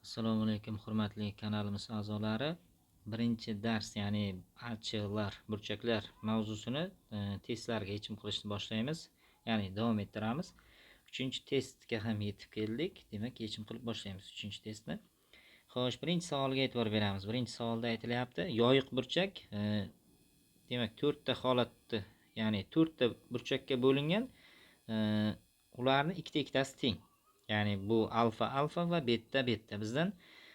Assalomu alaykum hurmatli kanalimiz a'zolari. Birinchi dars, ya'ni achchiqlar, burchaklar mavzusini testlarga yechim qilishni boshlaymiz. Ya'ni davom ettiramiz. 3-testga ham yetib keldik. Demak, yechim qilib boshlaymiz 3-testni. Xo'sh, birinchi savolga e'tibor beramiz. Birinchi savolda aytilyapti, yoyiq burchak demak 4 ta holatni, ya'ni 4 ta burchakka bo'lingan, ularni ikkitasi teng. Ya'ni bu alfa va beta bizdan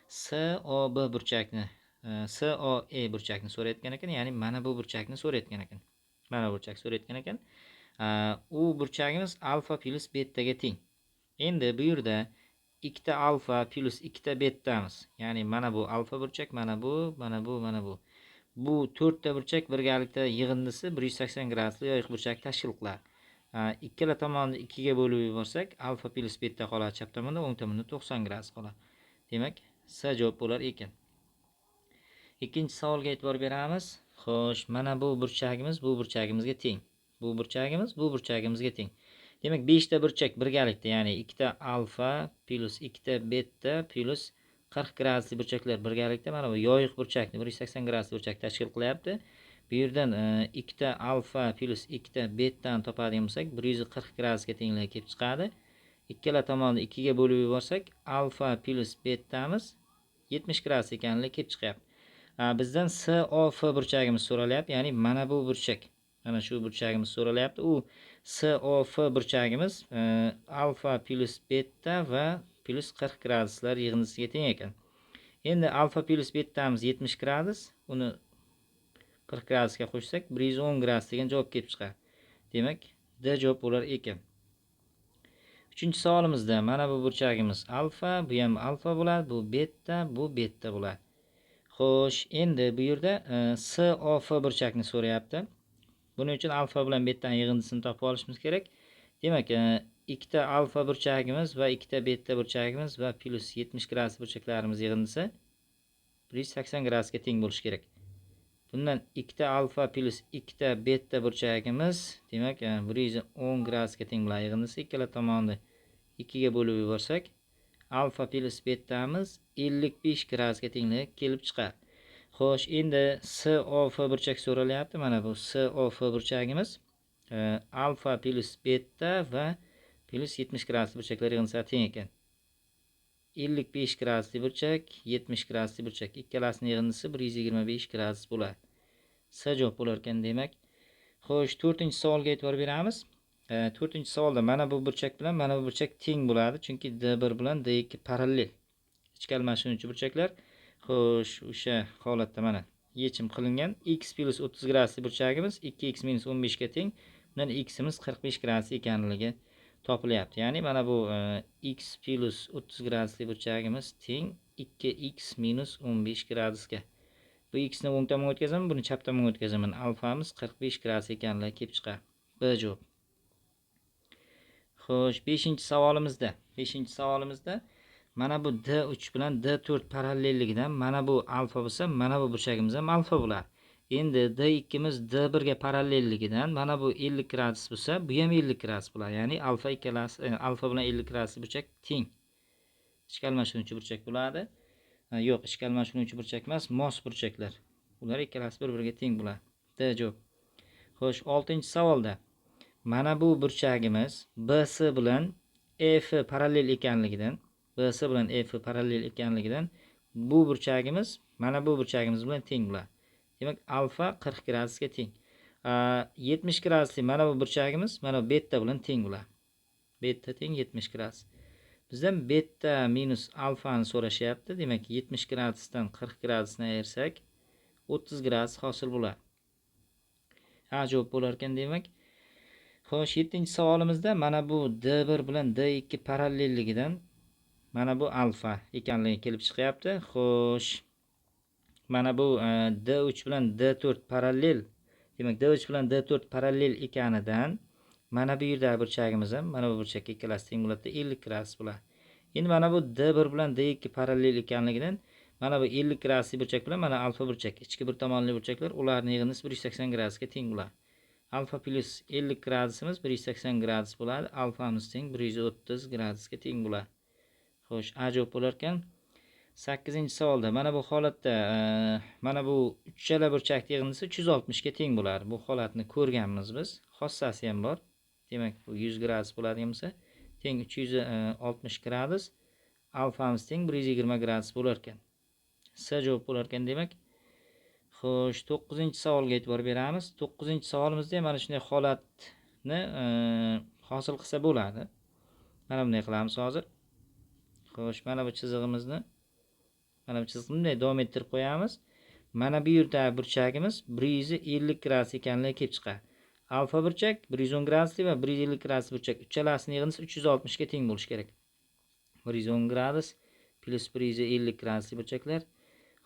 SOB burchakni, SOE burchakni so'rayotgan ekan. Ya'ni mana bu burchakni so'rayotgan ekan. Mana bu burchak so'rayotgan ekan. U burchagimiz alfa plus betaga teng. Endi bu yerda ikkita alfa plus ikkita betamiz. Ya'ni mana bu alfa burchak, mana bu. Bu 4 ta burchak birgalikda yig'indisi 180 gradusli yoyiq burchak tashkil qiladi. Ikkala tomonni 2 ga bo'lib yuborsak, alfa plus beta qoladi chap tomonda, o'ng tomonda 90 gradus qoladi. Demak, S javob bo'lar ekan. Ikkinchi savolga e'tibor beramiz. Xo'sh, mana bu burchagimiz bu burchagimizga teng. Bu burchagimizga teng. Demak, 5 ta burchak birgalikda, ya'ni 2 ta alfa plus 2 ta beta plus 40 gradusli burchaklar birgalikda mana bu yoyiq burchakni 180 gradusli burchak tashkil qilyapti. Bu yerdan 2 ta alfa plus 2 ta betani topadigan bo'lsak, 140 gradusga tengligi kelib chiqadi. Ikkala tomonni 2 ga bo'lib yuborsak, alfa plus betamiz 70 gradus ekanligi kelib chiqyapti. Bizdan SOF burchagimiz so'ralyapti, ya'ni mana bu burchak. Mana shu burchagimiz so'ralyapti. U SOF burchagimiz alfa plus beta va plus 40 graduslar yig'indisiga teng ekan. Endi alfa plus betamiz 70 gradus, uni 40 gradusga qo'shsak 110 gradus degan javob kelib chiqadi. Demak, D javob bo'lar ekan. Uchinchi savolimizda mana bu burchagimiz alfa, bu ham alfa bo'ladi, bu beta bo'ladi. Xo'sh, endi bu yerda SOF burchakni so'rayapti. Buning uchun alfa bilan betaning yig'indisini topib olishimiz kerak. Demak, ikkita alfa burchagimiz va ikkita beta burchagimiz va plus 70 gradus burchaklarimiz yig'indisi 180 gradusga teng bo'lishi kerak. Bundan ikkita alfa plus ikkita beta burchagimiz, demak, 110 gradusga teng bo'ladi yig'indisi. Ikkala tomonni 2 ga bo'lib yuborsak, alfa plus betamiz 55 gradusga tengligi kelib chiqadi. Xo'sh, endi SOF burchak so'ralyapti. Mana bu SOF burchagimiz alfa plus beta va plus 70 gradusli burchaklar yig'indisiga teng ekan. 55 gradusli burchak, 70 gradusli burchak, ikkalasining yig'indisi 125 gradus bo'ladi. S javob bo'lar ekan demak. Xo'sh, 4-savolga e'tibor beramiz. 4-savolda mana bu burchak bilan mana bu burchak teng bo'ladi, chunki D1 bilan D2 parallel. Ichki almashinuvchi burchaklar. Xo'sh, o'sha holatda mana yechim qilingan. X plus 30 gradusli burchagimiz 2x minus 15 ga teng. Bundan x'imiz 45 gradus ekanligi topilyapti. Ya'ni mana bu x plus 30 gradusli burchagimiz teng 2x minus 15 gradusga. Bu x ni o'ng tomonga o'tkazaman, buni chap tomonga o'tkazaman. Alfamiz 45 gradus ekanligi kelib chiqadi. B javob. Xo'sh, 5-savolimizda mana bu D3 bilan D4 parallelligidan mana bu alfa bo'lsa, mana bu burchagimiz ham alfa bo'ladi. Endi D2miz D1 ga parallelligidan mana bu 50 gradus bo'lsa, bu ham 50 gradus bo'ladi. Ya'ni alfa ikkalasi alfa bilan 50 gradusli burchak teng. Ichki almashinuvchi burchak bo'ladi. Yo'q, ichki almashinuvchi burchak emas, mos burchaklar. Ular ikkalasi bir-biriga teng bo'ladi. D javob. Xo'sh, 6-savolda mana bu burchagimiz BS bilan F parallel ekanligidan, bu burchagimiz mana bu burchagimiz bilan teng bo'ladi. Demak, alfa 40 gradusga teng. 70 gradusli mana bu burchagimiz mana beta bilan teng bo'ladi. Beta teng 70 gradus. Bizdan beta minus alfani so'rashyapti. Demak, 70 gradusdan 40 gradusni ayirsak 30 gradus hosil bo'ladi. Javob bo'lar ekan demak. Xo'sh, 7-savolimizda mana bu D1 bilan D2 parallelligidan mana bu alfa ekanligi kelib chiqyapti. Xo'sh, mana bu D3 bilan D4 parallel. Demak, D3 bilan D4 parallel ekanidan mana bu yerda burchagimiz ham mana bu burchak ikkalasi teng bo'ladi, 50 gradus bo'ladi. Endi mana bu D1 bilan D2 parallel ekanligidan mana bu 50 gradusli burchak bilan mana alfa burchak, ichki bir tomonli burchaklar, ularning yig'indisi 180 gradusga teng bo'ladi. Alfa plus 50 gradusimiz 180 gradus bo'ladi. Alfamiz teng 130 gradusga teng bo'ladi. Xo'sh, A javob bo'lar ekan. 8-chi savolda mana bu holatda mana bu uchala burchak yig'indisi 360 ga teng bo'ladi. Bu holatni ko'rganmiz biz. Xossasi ham bor. Demak, bu 100 gradus bo'ladigan bo'lsa, teng 360 gradus, alfamiz teng 120 gradus bo'lar ekan. S javob bo'lar ekan demak. Xo'sh, 9-savolga e'tibor beramiz. 9-savolimizda ham mana shunday holatni hosil qilsa bo'ladi. Mana bunday qilamiz hozir. Xo'sh, mana bu chizig'imizni bunday davom ettirib qo'yamiz. Mana bu yerdagi burchagimiz 150 gradus ekanligi kelib chiqadi. Alfa burchak 110 gradusli va 150 gradus burchak uchalasining yig'indisi 360 ga teng bo'lishi kerak. 110 gradus plus 150 gradusli burchaklar.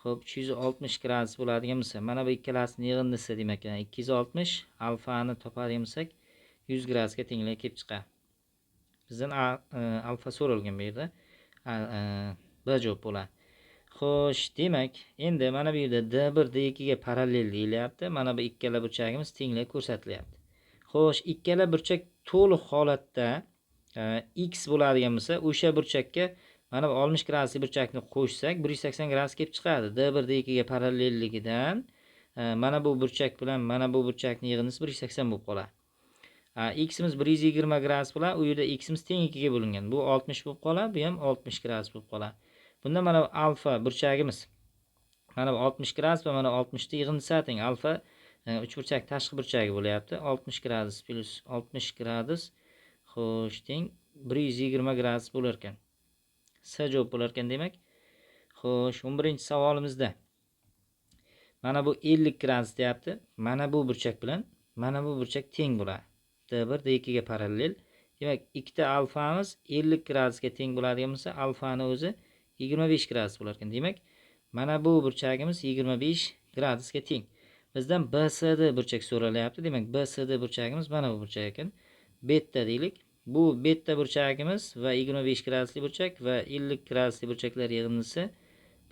Xo'p, 360 gradus bo'ladigan bo'lsa, mana bu ikkalasining yig'indisi demak, 260 alfani topadigan bo'lsak, 100 gradusga tengligi kelib chiqadi. Bizdan alfa so'ralgan bu yerda. B javob bo'ladi. Xo'sh, demak, endi mana bu yerda D1 D2 ga parallel deyilyapti. Mana bu ikkala burchagimiz tenglik ko'rsatilyapti. Xo'sh, ikkala burchak to'liq holatda x bo'ladigan bo'lsa, o'sha burchakka mana bu 60 gradusli burchakni qo'shsak, 180 gradus kelib chiqadi. D1 D2 ga parallelligidan mana bu burchak bilan mana bu burchakning yig'indisi 180 bo'lib qoladi. X'imiz 120 gradus bilan u yerda x'imiz teng 2 ga bo'lingan. Bu 60 bo'lib qoladi, bu ham 60 gradus bo'lib qoladi. Bunda mana bu alfa burchagimiz mana bu 60 gradus va mana 60 ni yig'indisi teng. Alfa uchburchak tashqi burchagi bo'lyapti. 60 gradus plus 60 gradus xo'sh teng 120 gradus bo'lar ekan. S javob bo'lar ekan demak. Xo'sh, 11-savolimizda mana bu 50 gradus deyapti. Mana bu burchak bilan mana bu burchak teng bo'ladi. D1 D2 ga parallel. Demak, ikkita alfamiz 50 gradusga teng bo'ladigan bo'lsa, alfani o'zi 25 gradus bo'lar ekan. Demak, mana bu burchagimiz 25 gradusga teng. Bizdan BCD burchak so'ralyapti. Demak, BCD burchagimiz mana bu burchak ekan. Beta deylik. Bu beta burchagimiz va 25 gradusli burchak va 50 gradusli burchaklar yig'indisi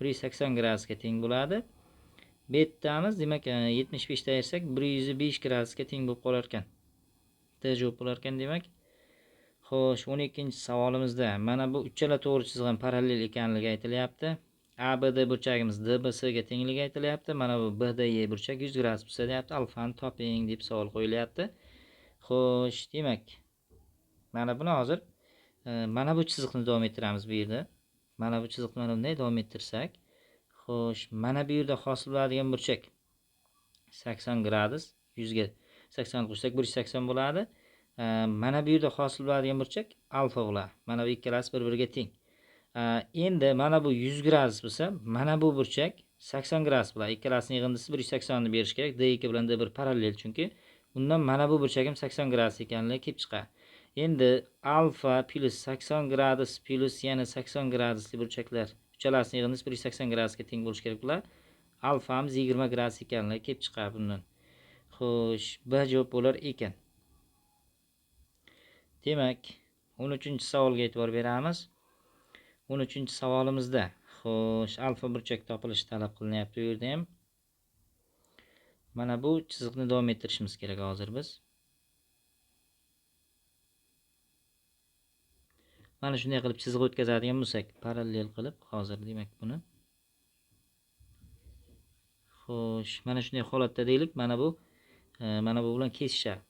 180 gradusga teng bo'ladi. Betamiz demak 75 ta ayirsak 105 gradusga teng bo'lib qolar ekan. D javob bo'lar ekan demak. Xo'sh, 12-savolimizda mana bu uchala to'g'ri chizig'im parallel ekanligi aytilyapti. ABD burchagimiz DBC ga tengligi aytilyapti. Mana bu BDE burchak 100 gradus bo'lsa deyapti. Alfani toping deb savol qo'yilyapti. Xo'sh, demak, mana buni hozir mana bu chiziqni davom ettiramiz bu yerda. Mana bu chiziqni mana bunday davom ettirsak, xo'sh, mana bu yerda hosil bo'ladigan burchak 80 gradus, 100 ga 80 qo'shsak 180 bo'ladi. Mana bu yerda hosil bo'ladigan burchak alfa bo'ladi. Mana bu ikkalasi bir-biriga teng. Endi mana bu 100 gradus bo'lsa, mana bu burchak 80 gradus bo'ladi. Ikkalasining yig'indisi 180 ni berish kerak. D2 bilan D1 parallel chunki. Undan mana bu burchak ham 80 gradus ekanligi kelib chiqadi. Endi alfa plus 80 gradus plus yana 80 gradusli burchaklar uchalasining yig'indisi 180 gradusga teng bo'lishi kerak bular. Alfamiz 20 gradus ekanligi kelib chiqadi bundan. Xo'sh, B javob bo'lar ekan. Demak, 13-savolga e'tibor beramiz. 13-savolimizda xo'sh, alfa burchak topilishi talab qilinyapti bu yerda ham. Mana bu chiziqni davom ettirishimiz kerak hozir biz. Mana shunday qilib chiziq o'tkazadigan bo'lsak, parallel qilib hozir demak buni. Xo'sh, mana shunday holatda deylik, mana bu bilan kesishadi.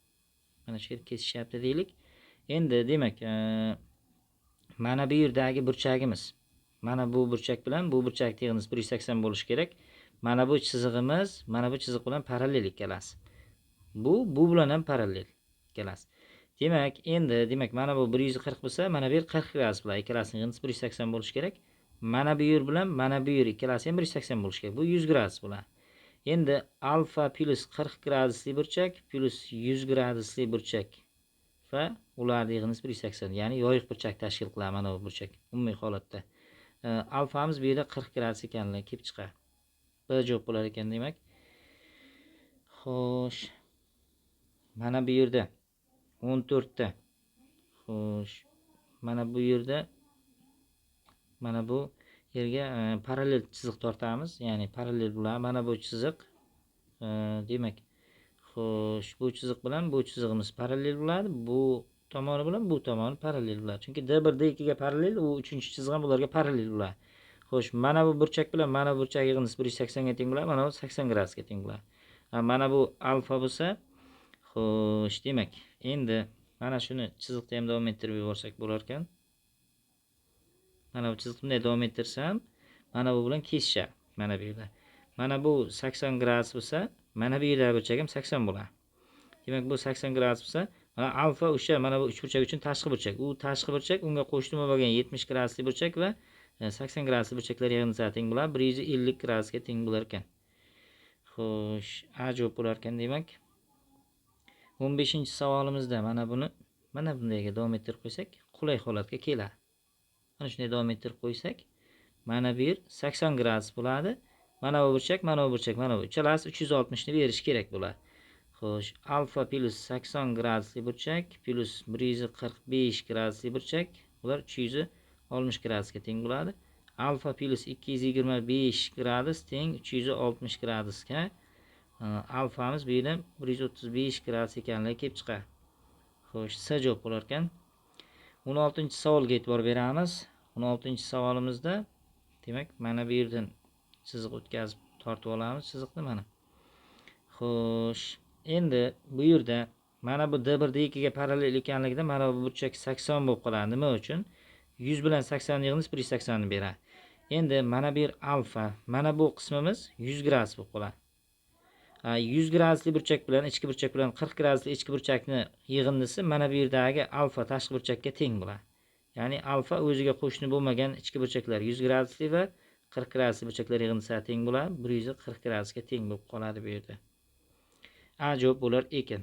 Mana shu yerda kesishyapti deylik. Endi demak, mana bu yerdagi burchagimiz mana bu burchak bilan bu burchak yig'indisi 180 bo'lishi kerak. Mana bu chizig'imiz mana bu chiziq bilan parallel ikkalasi. Bu bilan ham parallel ikkalasi. Demak, endi mana bu 140 bo'lsa, mana bu yer 40 gradus bo'ladi. Ikkalasining yig'indisi 180 bo'lishi kerak. Mana bu yer bilan mana bu yer ikkalasi ham 180 bo'lishi kerak. Bu 100 gradus bo'ladi. Endi alfa plus 40 gradusli burchak plus 100 gradusli burchak va ularning yig'indisi 180, ya'ni yoyiq burchak tashkil qiladi mana bu burchak umumiy holatda. Alfamiz bu yerda 40 gradus ekanligi kelib chiqadi. B javob bo'lar ekan demak. Xo'sh. Mana bu yerda 14 ta. Xo'sh. Mana bu yerda mana bu yerga parallel chiziq tortamiz, ya'ni parallel bo'ladi. Mana bu chiziq demak, xo'sh, bu chiziq bilan bu chizig'imiz parallel bo'ladi. Bu tomoni bilan bu tomoni parallel bo'ladi. Chunki D1 D2 ga parallel, u 3-chi chiziq ham ularga parallel bo'ladi. Xo'sh, mana bu burchak bilan mana bu burchak yig'indisi 180 ga teng bo'ladi, mana bu 80 gradusga teng bo'ladi. Mana bu alfa bo'lsa, xo'sh, demak, endi mana shuni chiziqda ham davom ettirib yuborsak bo'lar ekan. Mana bu chiziqni bunday davom ettirsam, mana bu bilan kesishadi. Mana bu yerda. Mana bu 80 gradus bo'lsa, mana bu yerda burchak ham 80 bo'ladi. Demak, bu 80 gradus bo'lsa, mana alfa o'sha mana bu uchburchak uchun tashqi burchak. U tashqi burchak unga qo'shilma bo'lgan 70 gradusli burchak va 80 gradusli burchaklar yig'indisiga teng bo'ladi. 150 gradusga teng bo'lar ekan. Xo'sh, A javob bo'lar ekan demak. 15-savolimizda mana buni mana bundayga davom ettirib qo'ysak, qulay holatga keladi. Mana shunday davom ettirib qo'ysak, mana bu yer 80 gradus bo'ladi. Mana bu burchak, mana bu burchak, mana bu uchalasi 360 ni berish kerak bo'ladi. Xo'sh, alfa plus 80 gradusli burchak plus 145 gradusli burchak, ular 360 gradusga teng bo'ladi. Alfa plus 225 gradus teng 360 gradusga. Alfamiz bu yerda 135 gradus ekanligi kelib chiqadi. Xo'sh, C javob bo'lar ekan. 16-savolga e'tibor beramiz. 16-savolimizda demak, mana bu yerdan chiziq o'tkazib tortib olamiz chiziqni mana. Xo'sh, endi bu yerda mana bu D1 D2 ga parallel ekanligida mana bu burchak 80 bo'lib qoladi. Nima uchun? 100 bilan 80 ni yig'indisi 180 ni beradi. Endi mana bu yer alfa, mana bu qismimiz 100 gradus bo'lib qoladi. 100 gradusli burchak bilan ichki burchak bilan 40 gradusli ichki burchakni yig'indisi mana bu yerdagi alfa tashqi burchakka teng bo'ladi. Ya'ni alfa o'ziga qo'shni bo'lmagan ichki burchaklar 100 gradusli va 40 gradusli burchaklar yig'indisiga teng bo'ladi. 140 gradusga teng bo'lib qoladi bu yerda. A javob bo'lar ekan.